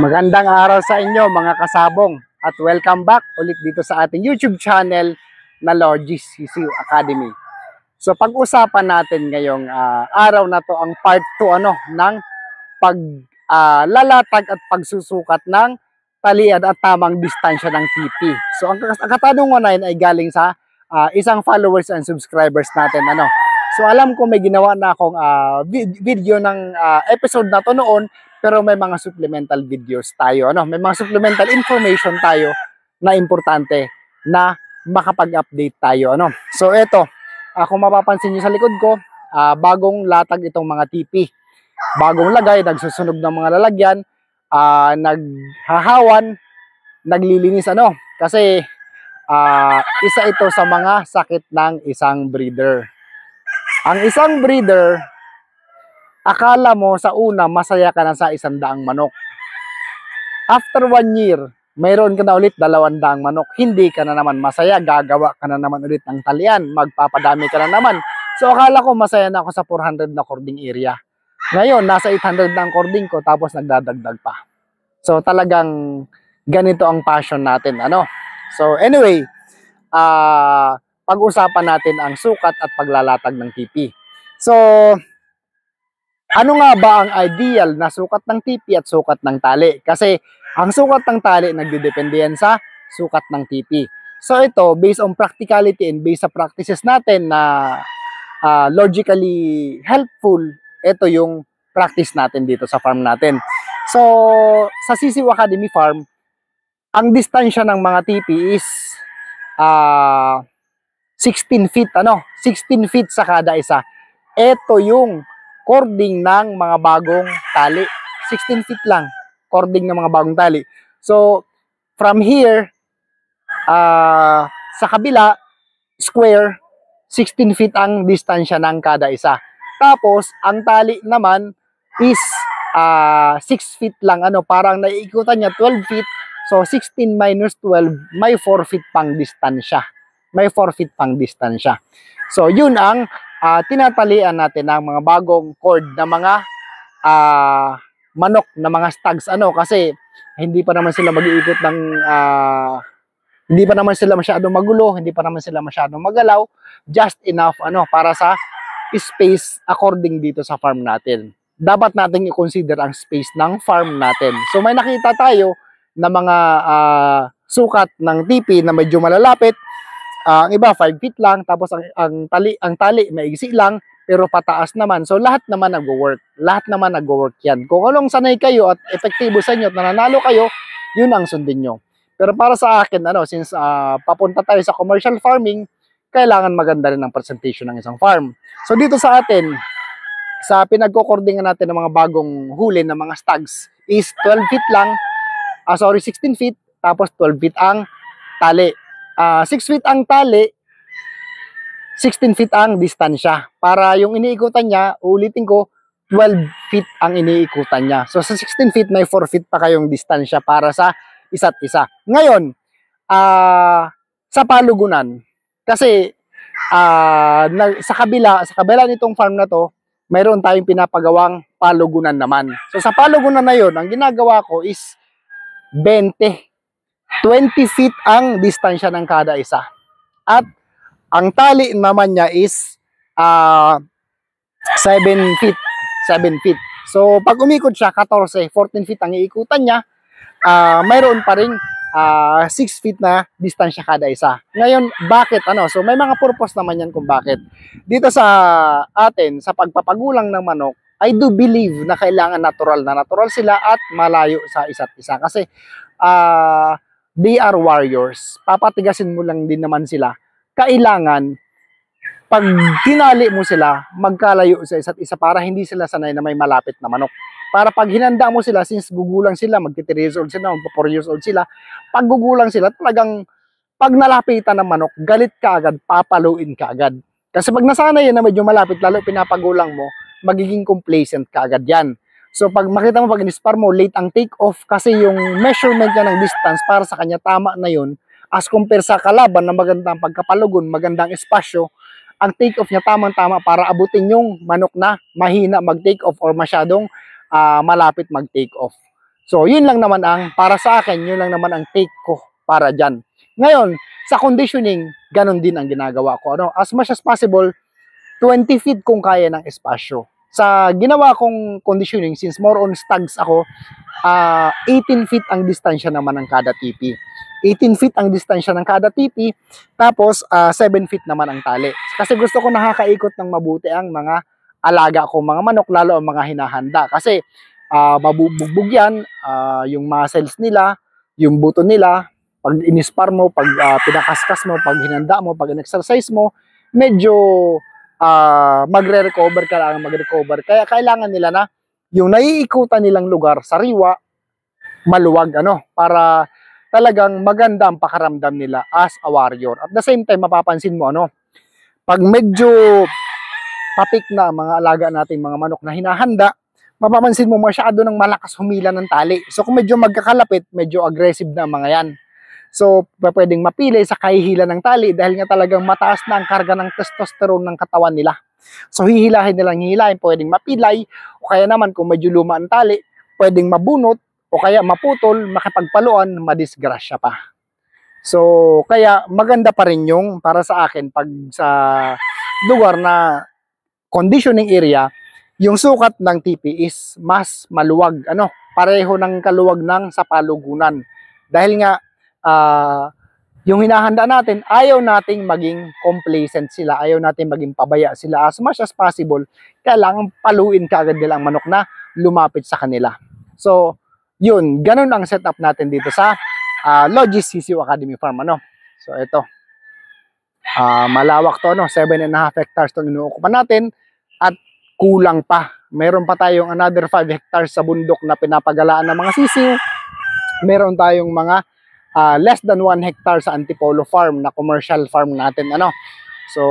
Magandang araw sa inyo mga kasabong at welcome back ulit dito sa ating YouTube channel na Logis CCU Academy. So pag-usapan natin ngayong araw na to ang part 2 ng paglalatag at pagsusukat ng talian at tamang distansya ng TP. So ang katanungan na yun ay galing sa isang followers and subscribers natin. So alam ko may ginawa na akong video ng episode na to noon, pero may mga supplemental videos tayo, may mga supplemental information tayo na importante na makapag-update tayo, So eto, kung mapapansin niyo sa likod ko, bagong latag itong mga TP. Bagong lagay, nagsusunog ng mga lalagyan, naghahawan, naglilinis, kasi isa ito sa mga sakit ng isang breeder. Ang isang breeder, akala mo sa una masaya ka na sa 100 manok. After 1 year, mayroon ka na ulit 200 manok. Hindi ka na naman masaya, gagawa ka na naman ulit ng talian, magpapadami ka na naman. So akala ko masaya na ako sa 400 na cording area. Ngayon, nasa 800 na ang cording ko, tapos nagdadagdag pa. So talagang ganito ang passion natin, So anyway, pag-usapan natin ang sukat at paglalatag ng TP. So, ano nga ba ang ideal na sukat ng TP at sukat ng tali? Kasi ang sukat ng tali nagdedepende yan sa sukat ng TP. So ito, based on practicality and based sa practices natin na logically helpful, ito yung practice natin dito sa farm natin. So sa CCU Academy Farm, ang distansya ng mga TP is 16 feet, 16 feet sa kada isa. Ito yung cording ng mga bagong tali. 16 feet lang, cording ng mga bagong tali. So, from here, sa kabila, square, 16 feet ang distansya ng kada isa. Tapos, ang tali naman is 6 feet lang, parang naiikutan niya 12 feet. So, 16 minus 12, may 4 feet pang distansya. May 4 feet pang distansya. So, yun ang tinatalian natin ng mga bagong cord na mga manok, na mga stags, kasi hindi pa naman sila mag-iikot ng hindi pa naman sila masyadong magulo, hindi pa naman sila masyadong magalaw, just enough para sa space according dito sa farm natin. Dapat nating i-consider ang space ng farm natin. So may nakita tayo na mga sukat ng TP na medyo malalapit. Ang iba 5 feet lang, tapos ang tali maigsi lang pero pataas naman. So lahat naman nagwo-work. Lahat naman nagwo-work 'yan. Kung anong sanay kayo at epektibo sa inyo at nananalo kayo, 'yun ang sundin nyo. Pero para sa akin, since papunta tayo sa commercial farming, kailangan maganda rin ang presentation ng isang farm. So dito sa atin, sa pinagkokordingan natin ng mga bagong huli ng mga stags is 12 feet lang, 16 feet, tapos 12 feet ang tali. 6 feet ang tali, 16 feet ang distansya. Para yung iniikutan niya, ulitin ko, 12 feet ang iniikutan niya. So sa 16 feet, may 4 feet pa kayong distansya para sa isa't isa. Ngayon, sa palugunan, kasi sa kabila nitong farm na to, mayroon tayong pinapagawang palugunan naman. So sa palugunan na yon, ang ginagawa ko is 20 feet ang distansya ng kada isa. At ang tali naman niya is 7 feet. 7 feet. So pag umikot siya, 14 feet ang iikutan niya, mayroon pa rin 6 feet na distansya kada isa. Ngayon, bakit? So may mga purpose naman yan kung bakit. Dito sa atin, sa pagpapagulang ng manok, I do believe na kailangan natural sila at malayo sa isa't isa. Kasi they are warriors. Papatigasin mo lang din naman sila. Kailangan, pag tinali mo sila, magkalayo sa isa't isa para hindi sila sanay na may malapit na manok. Para pag hinanda mo sila, since gugulang sila, magti-3 years old sila, magpo-4 years old sila, pag gugulang sila, talagang pag nalapitan ng manok, galit ka agad, papaluin ka agad. Kasi pag nasanay yan na medyo malapit, lalo pinapagulang mo, magiging complacent ka agad yan. So pag makita mo, pag in-spar mo, late ang take off kasi yung measurement niya ng distance para sa kanya tama na yun, as compare sa kalaban na magandang pagkapalugon, magandang espasyo, ang take off niya tamang-tama para abutin yung manok na mahina mag-take off or masyadong malapit mag-take off. So, yun lang naman ang, para sa akin, yun lang naman ang take ko para dyan. Ngayon, sa conditioning, ganun din ang ginagawa ko. Ano? As much as possible, 20 feet kung kaya ng espasyo. Sa ginawa kong conditioning, since more on stags ako, 18 feet ang distansya naman ng kada TP. 18 feet ang distansya ng kada TP, tapos 7 feet naman ang tali. Kasi gusto ko nakakaikot ng mabuti ang mga alaga kong mga manok, lalo ang mga hinahanda. Kasi mabubugbog yan, yung muscles nila, yung buto nila, pag inispar mo, pag pinakaskas mo, pag hinanda mo, pag in-exercise mo, medyo magre-recover ka lang, magre-recover. Kaya kailangan nila na yung naiikutan nilang lugar, sariwa, maluwag, para talagang maganda ang pakaramdam nila as a warrior. At the same time, mapapansin mo, pag medyo papik na ang mga alaga nating mga manok na hinahanda, mapapansin mo masyado ng malakas humila ng tali. So kung medyo magkakalapit, medyo aggressive na ang mga yan. So pwedeng mapili sa kahihila ng tali dahil nga talagang mataas na ang karga ng testosterone ng katawan nila. So hihilahin nilang hihilahin, pwedeng mapilay, o kaya naman kung medyo luma ang tali, pwedeng mabunot, o kaya maputol, makipagpaluan, madisgrasya pa. So kaya maganda pa rin yung para sa akin pag sa lugar na conditioning area, yung sukat ng TP is mas maluwag, pareho ng kaluwag ng sa palugunan. Dahil nga yung hinahanda natin, ayaw nating maging complacent sila, ayaw nating maging pabaya sila. As much as possible, kailangan paluin ka agad nila ang manok na lumapit sa kanila. So, yun, ganun ang setup natin dito sa Logis CCU Academy Farm. So, ito. Malawak to, 7.5 hectares itong inuukupan natin at kulang pa. Meron pa tayong another 5 hectares sa bundok na pinapagalaan ng mga sisiw. Meron tayong mga less than 1 hectare sa Antipolo Farm na commercial farm natin. So,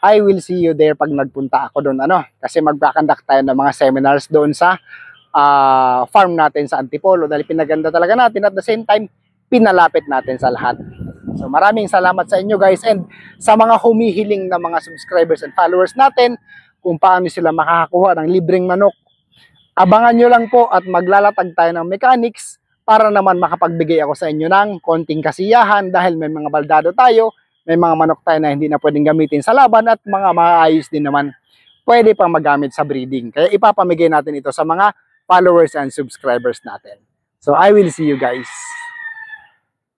I will see you there pag nagpunta ako doon. Kasi magkakandak tayo ng mga seminars doon sa farm natin sa Antipolo dahil pinaganda talaga natin at the same time, pinalapit natin sa lahat. So, maraming salamat sa inyo guys and sa mga humihiling na mga subscribers and followers natin kung paano sila makakakuha ng libreng manok. Abangan nyo lang po at maglalatag tayo ng mechanics para naman makapagbigay ako sa inyo ng konting kasiyahan dahil may mga baldado tayo, may mga manok tayo na hindi na pwedeng gamitin sa laban at mga maayos din naman pwede pang magamit sa breeding. Kaya ipapamigay natin ito sa mga followers and subscribers natin. So I will see you guys.